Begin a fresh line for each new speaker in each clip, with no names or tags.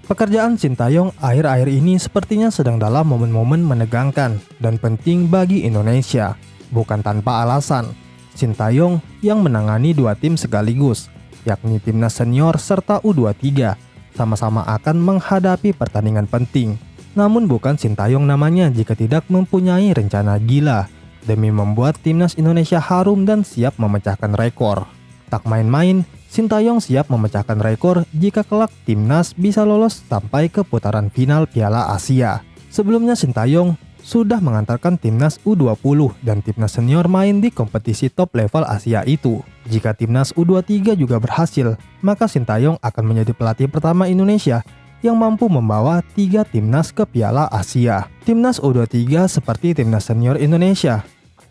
Pekerjaan Sintayong akhir-akhir ini sepertinya sedang dalam momen-momen menegangkan dan penting bagi Indonesia. Bukan tanpa alasan, Sintayong yang menangani dua tim sekaligus, yakni timnas senior serta U23, sama-sama akan menghadapi pertandingan penting. Namun bukan Sintayong namanya jika tidak mempunyai rencana gila demi membuat timnas Indonesia harum dan siap memecahkan rekor. Tak main-main, Sintayong siap memecahkan rekor jika kelak timnas bisa lolos sampai ke putaran final Piala Asia. Sebelumnya Sintayong sudah mengantarkan timnas U20 dan timnas senior main di kompetisi top level Asia itu. Jika timnas U23 juga berhasil, maka Sintayong akan menjadi pelatih pertama Indonesia yang mampu membawa 3 timnas ke Piala Asia. Timnas U23 seperti timnas senior Indonesia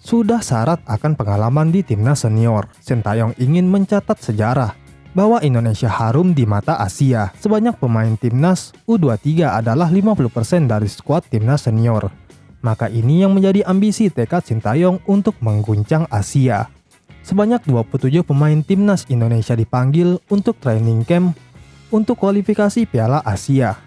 sudah syarat akan pengalaman di timnas senior. Sintayong ingin mencatat sejarah bahwa Indonesia harum di mata Asia. Sebanyak pemain timnas U23 adalah 50% dari skuad timnas senior. Maka ini yang menjadi ambisi tekad Sintayong untuk mengguncang Asia. Sebanyak 27 pemain timnas Indonesia dipanggil untuk training camp untuk kualifikasi Piala Asia.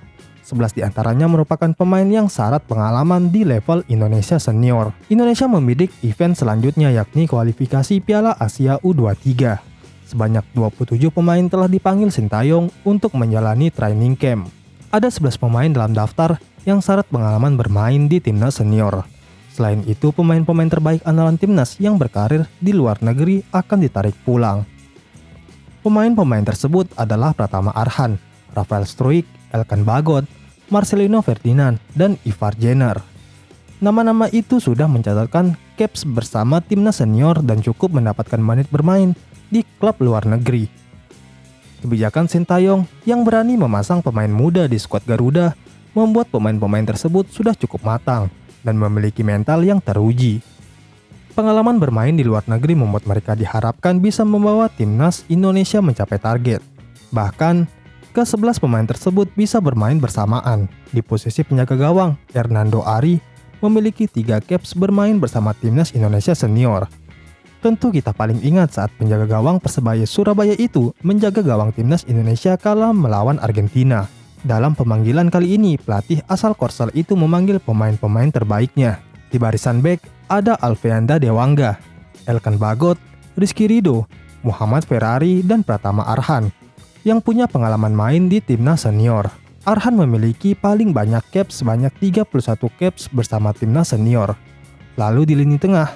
11 diantaranya merupakan pemain yang syarat pengalaman di level Indonesia senior. Indonesia membidik event selanjutnya yakni kualifikasi Piala Asia U23. Sebanyak 27 pemain telah dipanggil Sintayong untuk menjalani training camp. Ada 11 pemain dalam daftar yang syarat pengalaman bermain di timnas senior. Selain itu, pemain-pemain terbaik andalan timnas yang berkarir di luar negeri akan ditarik pulang. Pemain-pemain tersebut adalah Pratama Arhan, Rafael Struijk, Elkan Bagot, Marcelino Ferdinand, dan Ivar Jenner. Nama-nama itu sudah mencatatkan caps bersama timnas senior dan cukup mendapatkan menit bermain di klub luar negeri. Kebijakan Sintayong yang berani memasang pemain muda di skuad Garuda membuat pemain-pemain tersebut sudah cukup matang dan memiliki mental yang teruji. Pengalaman bermain di luar negeri membuat mereka diharapkan bisa membawa timnas Indonesia mencapai target. Bahkan, ke-11 pemain tersebut bisa bermain bersamaan. Di posisi penjaga gawang, Hernando Ari memiliki 3 caps bermain bersama timnas Indonesia senior. Tentu kita paling ingat saat penjaga gawang Persebaya Surabaya itu menjaga gawang timnas Indonesia kala melawan Argentina. Dalam pemanggilan kali ini, pelatih asal Korsel itu memanggil pemain-pemain terbaiknya. Di barisan bek ada Alfeanda Dewangga, Elkan Bagot, Rizky Ridho, Muhammad Ferrari, dan Pratama Arhan yang punya pengalaman main di timnas senior. Arhan memiliki paling banyak caps sebanyak 31 caps bersama timnas senior. Lalu di lini tengah,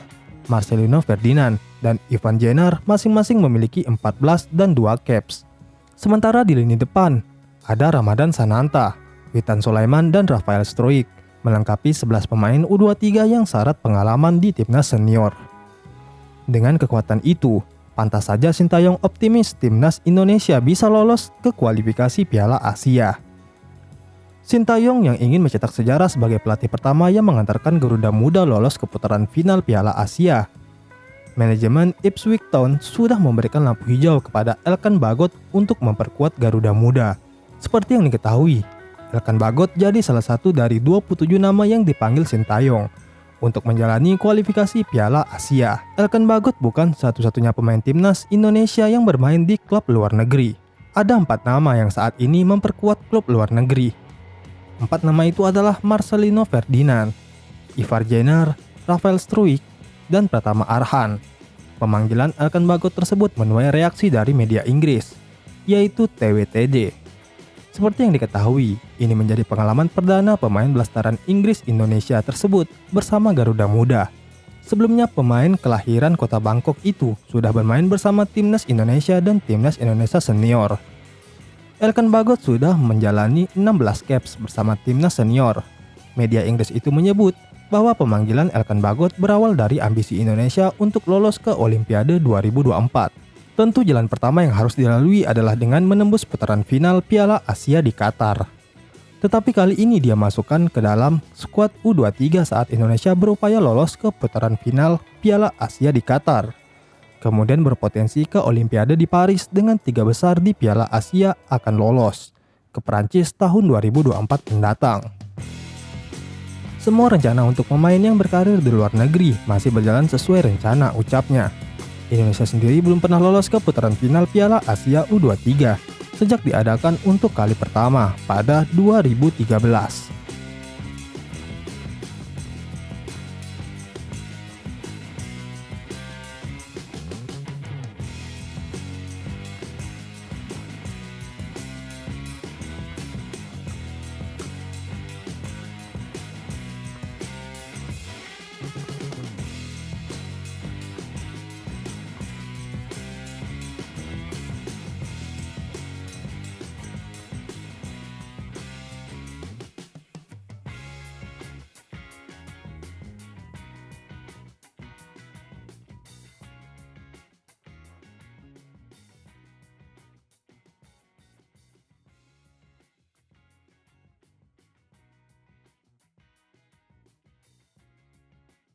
Marcelino Ferdinand dan Ivan Jenner masing-masing memiliki 14 dan 2 caps. Sementara di lini depan, ada Ramadan Sananta, Witan Sulaiman, dan Rafael Struijk melengkapi 11 pemain U23 yang syarat pengalaman di timnas senior. Dengan kekuatan itu, pantas saja Sintayong optimis timnas Indonesia bisa lolos ke kualifikasi Piala Asia. Sintayong yang ingin mencetak sejarah sebagai pelatih pertama yang mengantarkan Garuda Muda lolos ke putaran final Piala Asia. Manajemen Ipswich Town sudah memberikan lampu hijau kepada Elkan Bagot untuk memperkuat Garuda Muda. Seperti yang diketahui, Elkan Bagot jadi salah satu dari 27 nama yang dipanggil Sintayong untuk menjalani kualifikasi Piala Asia. Elkan Bagot bukan satu-satunya pemain timnas Indonesia yang bermain di klub luar negeri. Ada 4 nama yang saat ini memperkuat klub luar negeri. 4 nama itu adalah Marcelino Ferdinand, Ivar Jenner, Rafael Struijk, dan Pratama Arhan. Pemanggilan Elkan Bagot tersebut menuai reaksi dari media Inggris, yaitu TWTD. Seperti yang diketahui, ini menjadi pengalaman perdana pemain blasteran Inggris Indonesia tersebut bersama Garuda Muda. Sebelumnya pemain kelahiran kota Bangkok itu sudah bermain bersama timnas Indonesia dan timnas Indonesia senior. Elkan Bagot sudah menjalani 16 caps bersama timnas senior. Media Inggris itu menyebut bahwa pemanggilan Elkan Bagot berawal dari ambisi Indonesia untuk lolos ke Olimpiade 2024. Tentu jalan pertama yang harus dilalui adalah dengan menembus putaran final Piala Asia di Qatar. Tetapi kali ini dia masukkan ke dalam skuad U23 saat Indonesia berupaya lolos ke putaran final Piala Asia di Qatar. Kemudian berpotensi ke Olimpiade di Paris dengan 3 besar di Piala Asia akan lolos ke Perancis tahun 2024 mendatang. Semua rencana untuk pemain yang berkarir di luar negeri masih berjalan sesuai rencana, ucapnya. Indonesia sendiri belum pernah lolos ke putaran final Piala Asia U23 sejak diadakan untuk kali pertama pada 2013.